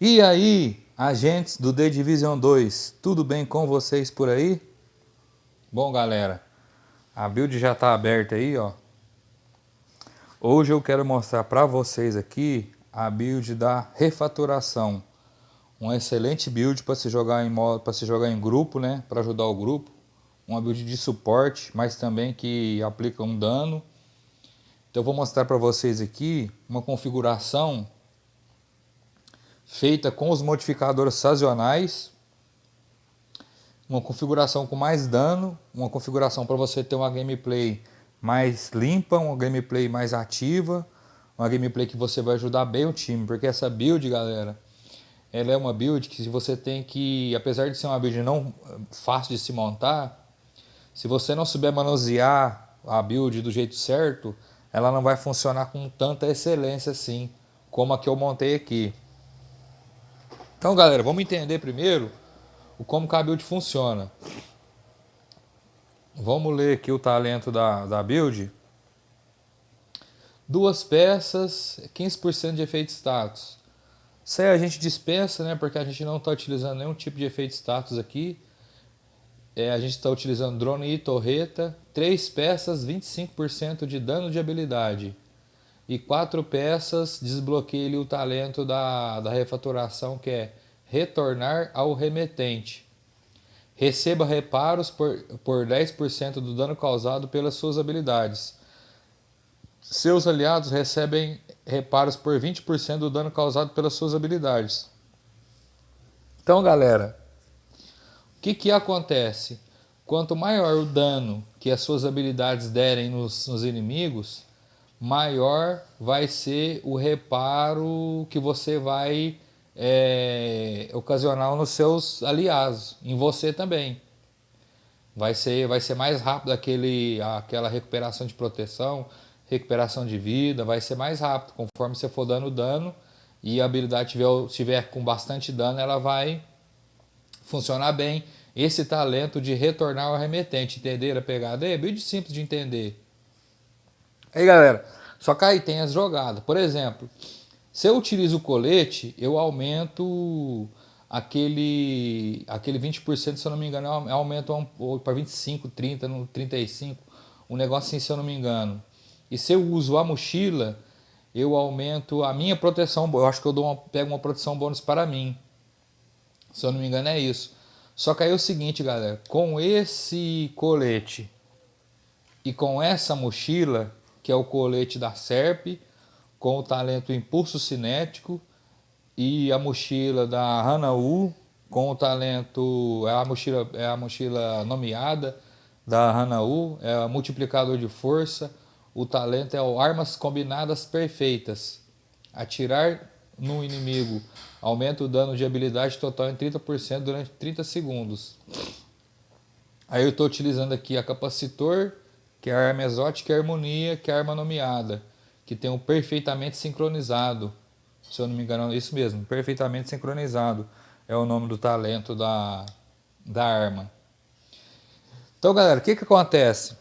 E aí, agentes do The Division 2, tudo bem com vocês por aí? Bom, galera, a build já está aberta aí, ó. Hoje eu quero mostrar para vocês aqui a build da refatoração. Uma excelente build para se jogar em modo, para se jogar em grupo, né, para ajudar o grupo. Uma build de suporte, mas também que aplica um dano. Então eu vou mostrar para vocês aqui uma configuração feita com os modificadores sazonais, uma configuração com mais dano, uma configuração para você ter uma gameplay mais limpa, uma gameplay mais ativa, uma gameplay que você vai ajudar bem o time, porque essa build, galera, ela é uma build que você tem que, apesar de ser uma build não fácil de se montar, se você não souber manusear a build do jeito certo, ela não vai funcionar com tanta excelência assim, como a que eu montei aqui. Então, galera, vamos entender primeiro como que a build funciona. Vamos ler aqui o talento da build. 2 peças, 15% de efeito status. Isso aí a gente dispensa, né? Porque a gente não está utilizando nenhum tipo de efeito status aqui. A gente está utilizando drone e torreta. 3 peças, 25% de dano de habilidade. E 4 peças, desbloqueia o talento da refatoração, que é retornar ao remetente. Receba reparos por 10% do dano causado pelas suas habilidades. Seus aliados recebem reparos por 20% do dano causado pelas suas habilidades. Então, galera, o que acontece? Quanto maior o dano que as suas habilidades derem nos inimigos, maior vai ser o reparo que você vai ocasionar nos seus aliados, em você também. Vai ser mais rápido aquela recuperação de proteção, recuperação de vida, vai ser mais rápido. Conforme você for dando dano e a habilidade estiver com bastante dano, ela vai funcionar bem. Esse talento de retornar ao remetente, entenderam a pegada? É bem simples de entender. Aí, galera, só que aí tem as jogadas. Por exemplo, se eu utilizo o colete, eu aumento aquele 20%, se eu não me engano, eu aumento para 25, 30, 35, um negócio assim, se eu não me engano. E se eu uso a mochila, eu aumento a minha proteção. Eu acho que eu pego uma proteção bônus para mim. Se eu não me engano é isso. Só que aí é o seguinte, galera, com esse colete e com essa mochila, que é o colete da Serp, com o talento Impulso Cinético, e a mochila da Hanaú, com o talento, é a mochila nomeada da Hanaú, é o multiplicador de força, o talento é o Armas Combinadas Perfeitas. Atirar no inimigo aumenta o dano de habilidade total em 30% durante 30 segundos. Aí eu estou utilizando aqui a Capacitor, que é a arma exótica, e a Harmonia, que é a arma nomeada, que tem um perfeitamente sincronizado. Se eu não me engano, é isso mesmo, perfeitamente sincronizado é o nome do talento da arma. Então, galera, o que acontece?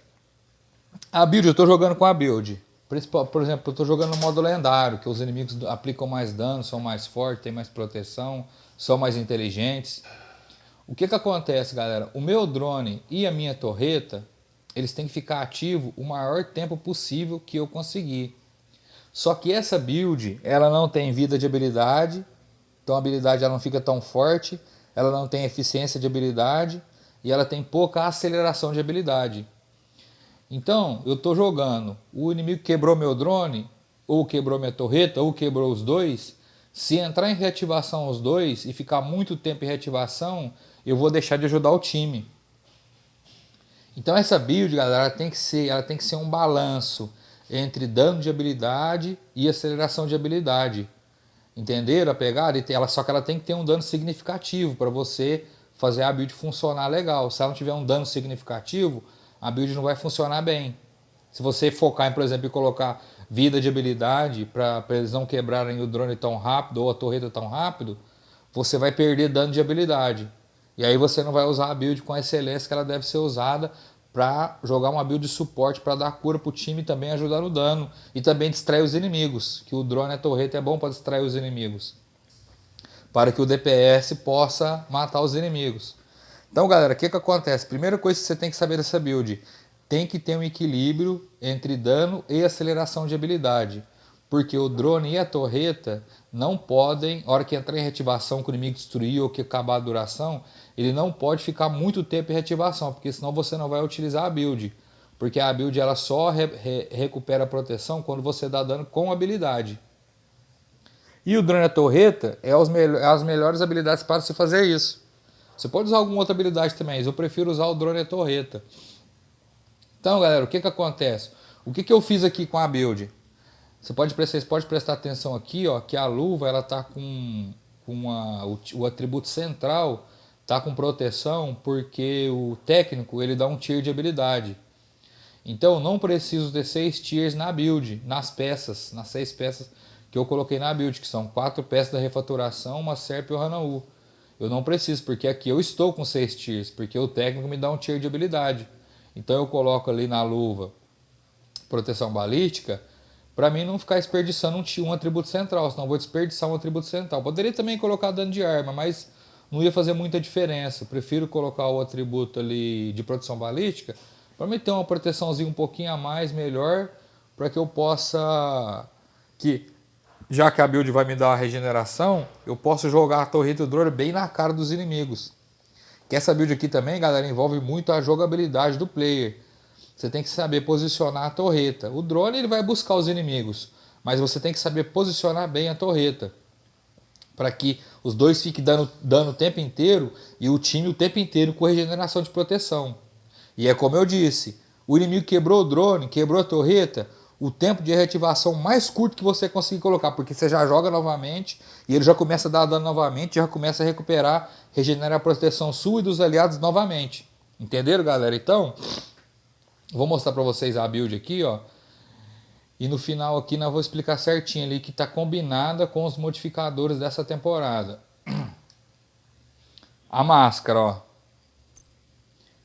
A build, eu estou jogando com a build. Por exemplo, eu estou jogando no modo lendário, que os inimigos aplicam mais dano, são mais fortes, têm mais proteção, são mais inteligentes. O que acontece, galera? O meu drone e a minha torreta, eles têm que ficar ativos o maior tempo possível que eu conseguir. Só que essa build, ela não tem vida de habilidade, então a habilidade ela não fica tão forte, ela não tem eficiência de habilidade e ela tem pouca aceleração de habilidade. Então, eu estou jogando, o inimigo quebrou meu drone, ou quebrou minha torreta, ou quebrou os dois. Se entrar em reativação os dois e ficar muito tempo em reativação, eu vou deixar de ajudar o time. Então essa build, galera, ela tem que ser um balanço entre dano de habilidade e aceleração de habilidade. Entenderam a pegada? Só que ela tem que ter um dano significativo para você fazer a build funcionar legal. Se ela não tiver um dano significativo, a build não vai funcionar bem. Se você focar em, por exemplo, colocar vida de habilidade para eles não quebrarem o drone tão rápido ou a torreta tão rápido, você vai perder dano de habilidade. E aí você não vai usar a build com a excelência que ela deve ser usada para jogar uma build de suporte para dar cura para o time e também ajudar no dano. E também distrair os inimigos, que o drone e a torreta é bom para distrair os inimigos. para que o DPS possa matar os inimigos. Então, galera, o que acontece? Primeira coisa que você tem que saber dessa build, tem que ter um equilíbrio entre dano e aceleração de habilidade. Porque o drone e a torreta não podem, na hora que entrar em reativação, que o inimigo destruir ou que acabar a duração, ele não pode ficar muito tempo em reativação, porque senão você não vai utilizar a build. Porque a build ela só recupera a proteção quando você dá dano com habilidade. E o drone e a torreta é as melhores habilidades para se fazer isso. Você pode usar alguma outra habilidade também, mas eu prefiro usar o drone e a torreta. Então, galera, o que acontece? O que eu fiz aqui com a build? Vocês podem prestar atenção aqui, ó, que a luva ela tá com o atributo central tá com proteção, porque o técnico ele dá um tier de habilidade. Então eu não preciso ter 6 tiers na build, nas 6 peças que eu coloquei na build, que são 4 peças da refaturação, uma Serp e o Hanaú. Eu não preciso, porque aqui eu estou com 6 tiers, porque o técnico me dá um tier de habilidade. Então eu coloco ali na luva proteção balística, para mim não ficar desperdiçando um atributo central, senão eu vou desperdiçar um atributo central. Poderia também colocar dano de arma, mas não ia fazer muita diferença. Prefiro colocar o atributo ali de proteção balística, para mim ter uma proteçãozinha um pouquinho a mais, melhor, para que eu possa, já que a build vai me dar uma regeneração, eu posso jogar a torreta e o drone bem na cara dos inimigos. Que essa build aqui também, galera, envolve muito a jogabilidade do player. Você tem que saber posicionar a torreta. O drone ele vai buscar os inimigos, mas você tem que saber posicionar bem a torreta, para que os dois fiquem dando o tempo inteiro e o time o tempo inteiro com regeneração de proteção. E é como eu disse, o inimigo quebrou o drone, quebrou a torreta, o tempo de reativação mais curto que você conseguir colocar, porque você já joga novamente e ele já começa a dar dano novamente, já começa a recuperar, regenerar a proteção sua e dos aliados novamente. Entenderam, galera? Então, vou mostrar para vocês a build aqui, ó. E no final aqui nós vou explicar certinho ali que está combinada com os modificadores dessa temporada. A máscara, ó.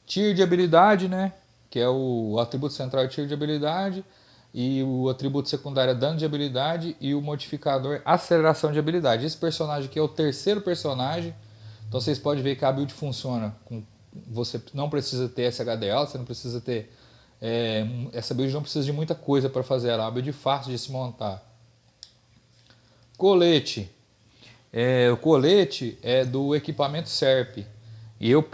Tier de habilidade, né? Que é o atributo central é tier de habilidade. E o atributo secundário é dano de habilidade. E o modificador aceleração de habilidade. Esse personagem aqui é o terceiro personagem. Então vocês podem ver que a build funciona. Você não precisa ter SHDL, você não precisa ter... essa build não precisa de muita coisa para fazer ela. É uma build fácil de se montar. Colete. O colete é do equipamento Serp. E eu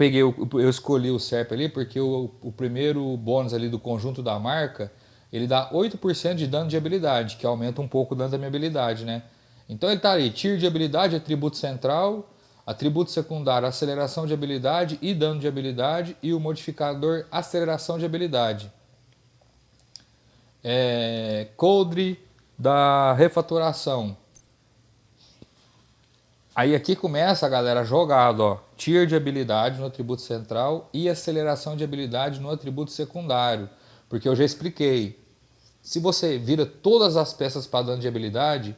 escolhi o Serp ali porque o primeiro bônus ali do conjunto da marca, ele dá 8% de dano de habilidade, que aumenta um pouco o dano da minha habilidade, né? Então ele tá ali, tier de habilidade, atributo central, atributo secundário, aceleração de habilidade e dano de habilidade, e o modificador aceleração de habilidade. Coldre da refaturação. Aí aqui começa, galera, jogado, ó, tier de habilidade no atributo central e aceleração de habilidade no atributo secundário. Porque eu já expliquei, se você vira todas as peças para dano de habilidade,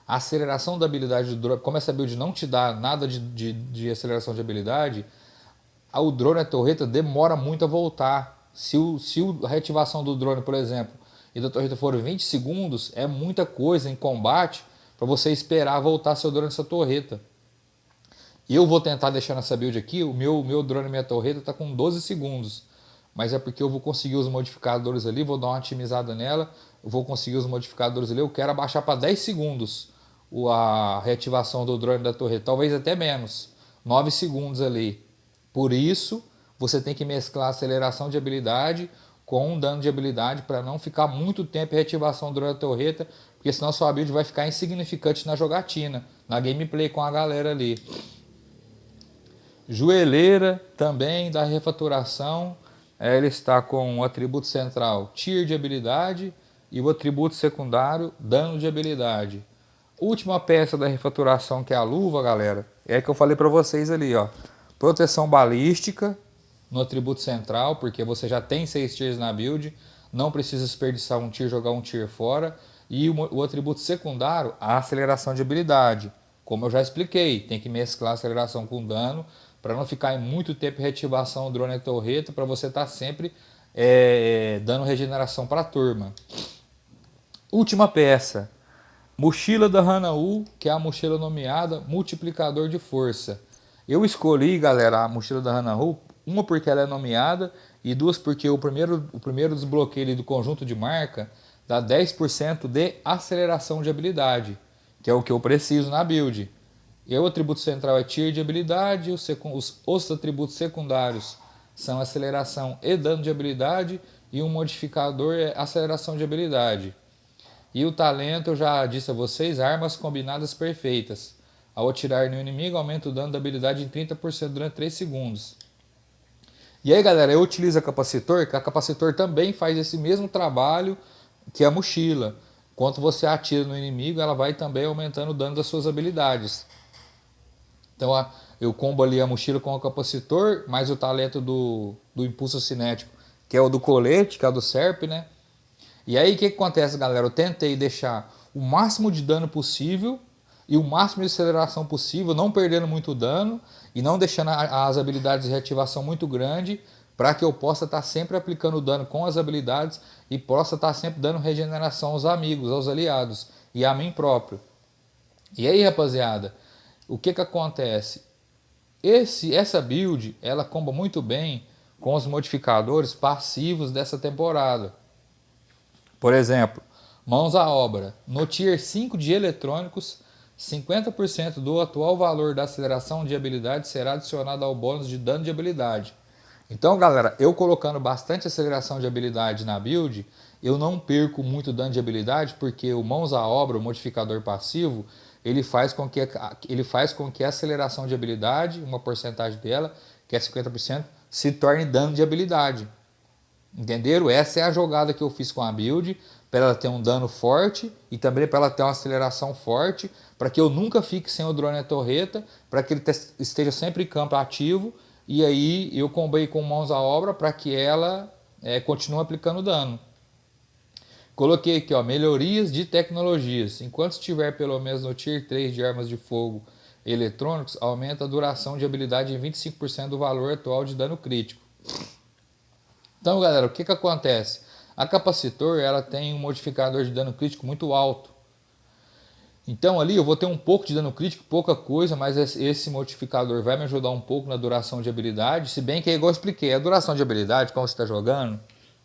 a aceleração da habilidade do drone, como essa build não te dá nada de aceleração de habilidade, o drone e a torreta demora muito a voltar. Se a reativação do drone, por exemplo, e da torreta for 20 segundos, é muita coisa em combate para você esperar voltar seu drone e sua torreta. Eu vou tentar deixar nessa build aqui, o meu drone e minha torreta está com 12 segundos. Mas é porque eu vou conseguir os modificadores ali, vou dar uma otimizada nela, eu vou conseguir os modificadores ali, eu quero abaixar para 10 segundos a reativação do drone e da torreta, talvez até menos, 9 segundos ali. Por isso, você tem que mesclar a aceleração de habilidade com um dano de habilidade para não ficar muito tempo em reativação do drone e da torreta, porque senão sua build vai ficar insignificante na jogatina, na gameplay com a galera ali. Joelheira também da refaturação. Ela está com o atributo central tier de habilidade e o atributo secundário dano de habilidade. Última peça da refaturação, que é a luva, galera, é a que eu falei para vocês ali, ó. Proteção balística no atributo central, porque você já tem 6 tiers na build, não precisa desperdiçar um tier, jogar um tier fora. E o atributo secundário, a aceleração de habilidade. Como eu já expliquei, tem que mesclar a aceleração com dano, para não ficar em muito tempo em reativação do drone e torreta, para você estar sempre dando regeneração para a turma. Última peça, Mochila da Hanaú, que é a mochila nomeada multiplicador de força. Eu escolhi, galera, a mochila da Hanaú, uma porque ela é nomeada e duas porque o primeiro desbloqueio ali do conjunto de marca dá 10% de aceleração de habilidade, que é o que eu preciso na build. E o atributo central é tier de habilidade, os atributos secundários são aceleração e dano de habilidade e um modificador é aceleração de habilidade. E o talento, eu já disse a vocês, armas combinadas perfeitas. Ao atirar no inimigo, aumenta o dano da habilidade em 30% durante 3 segundos. E aí, galera, eu utilizo a capacitor, que a capacitor também faz esse mesmo trabalho que a mochila. Enquanto você atira no inimigo, ela vai também aumentando o dano das suas habilidades. Então, eu combo ali a mochila com o capacitor, mais o talento do impulso cinético, que é o do colete, que é o do Serp, né? E aí o que acontece, galera? Eu tentei deixar o máximo de dano possível e o máximo de aceleração possível, não perdendo muito dano e não deixando as habilidades de reativação muito grande, para que eu possa estar sempre aplicando dano com as habilidades e possa estar sempre dando regeneração aos amigos, aos aliados e a mim próprio. E aí, rapaziada, o que acontece? Essa build, ela comba muito bem com os modificadores passivos dessa temporada. Por exemplo, mãos à obra. No Tier 5 de eletrônicos, 50% do atual valor da aceleração de habilidade será adicionado ao bônus de dano de habilidade. Então, galera, eu colocando bastante aceleração de habilidade na build, eu não perco muito dano de habilidade, porque o mãos à obra, o modificador passivo, ele faz com que a aceleração de habilidade, uma porcentagem dela, que é 50%, se torne dano de habilidade. Entenderam? Essa é a jogada que eu fiz com a build, para ela ter um dano forte e também para ela ter uma aceleração forte, para que eu nunca fique sem o drone e a torreta, para que ele esteja sempre em campo ativo, e aí eu combei com mãos à obra para que ela continue aplicando dano. Coloquei aqui, ó, melhorias de tecnologias. Enquanto estiver pelo menos no Tier 3 de armas de fogo eletrônicos, aumenta a duração de habilidade em 25% do valor atual de dano crítico. Então, galera, o que acontece? A capacitor, ela tem um modificador de dano crítico muito alto. Então ali eu vou ter um pouco de dano crítico, pouca coisa, mas esse modificador vai me ajudar um pouco na duração de habilidade, se bem que é igual eu expliquei, a duração de habilidade, como você está jogando,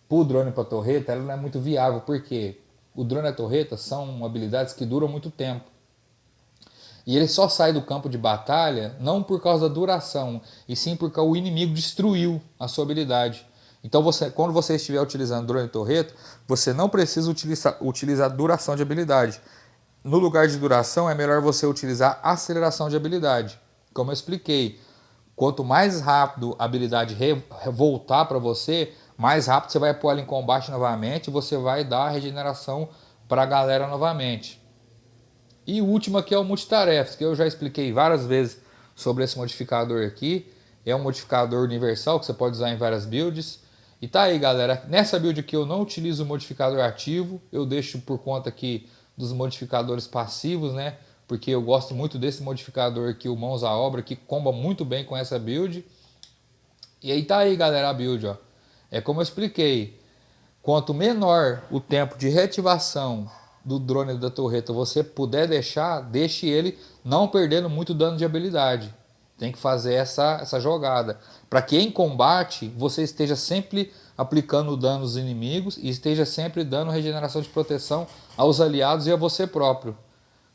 para o drone e para a torreta, ela não é muito viável, porque o drone e a torreta são habilidades que duram muito tempo. E ele só sai do campo de batalha não por causa da duração, e sim porque o inimigo destruiu a sua habilidade. Então, quando você estiver utilizando drone e torreta, você não precisa utilizar duração de habilidade. No lugar de duração, é melhor você utilizar aceleração de habilidade. Como eu expliquei, quanto mais rápido a habilidade voltar para você, mais rápido você vai pôr ela em combate novamente e você vai dar a regeneração para a galera novamente. E o último aqui é o multitarefas, que eu já expliquei várias vezes sobre esse modificador aqui. É um modificador universal que você pode usar em várias builds. E tá aí, galera. Nessa build aqui eu não utilizo o modificador ativo, eu deixo por conta aqui dos modificadores passivos, né? Porque eu gosto muito desse modificador aqui, o mãos à obra, que comba muito bem com essa build. E aí tá aí, galera, a build, ó. É como eu expliquei, quanto menor o tempo de reativação do drone da torreta você puder deixar, deixe ele não perdendo muito dano de habilidade. Tem que fazer essa jogada, para que em combate você esteja sempre aplicando dano aos inimigos e esteja sempre dando regeneração de proteção aos aliados e a você próprio.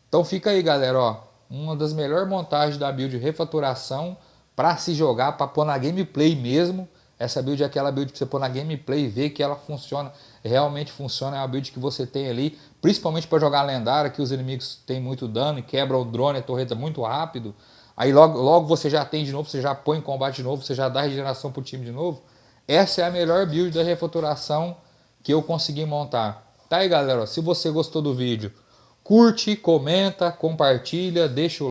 Então fica aí, galera, ó, uma das melhores montagens da build refaturação para se jogar, para pôr na gameplay mesmo. Essa build é aquela build que você pôr na gameplay e ver que ela funciona, realmente funciona, é uma build que você tem ali, principalmente para jogar lendária, que os inimigos têm muito dano e quebram o drone e a torreta muito rápido. Aí logo você já tem de novo, você já põe em combate de novo, você já dá regeneração pro time de novo. Essa é a melhor build da refaturação que eu consegui montar. Tá aí, galera, ó, se você gostou do vídeo, curte, comenta, compartilha, deixa o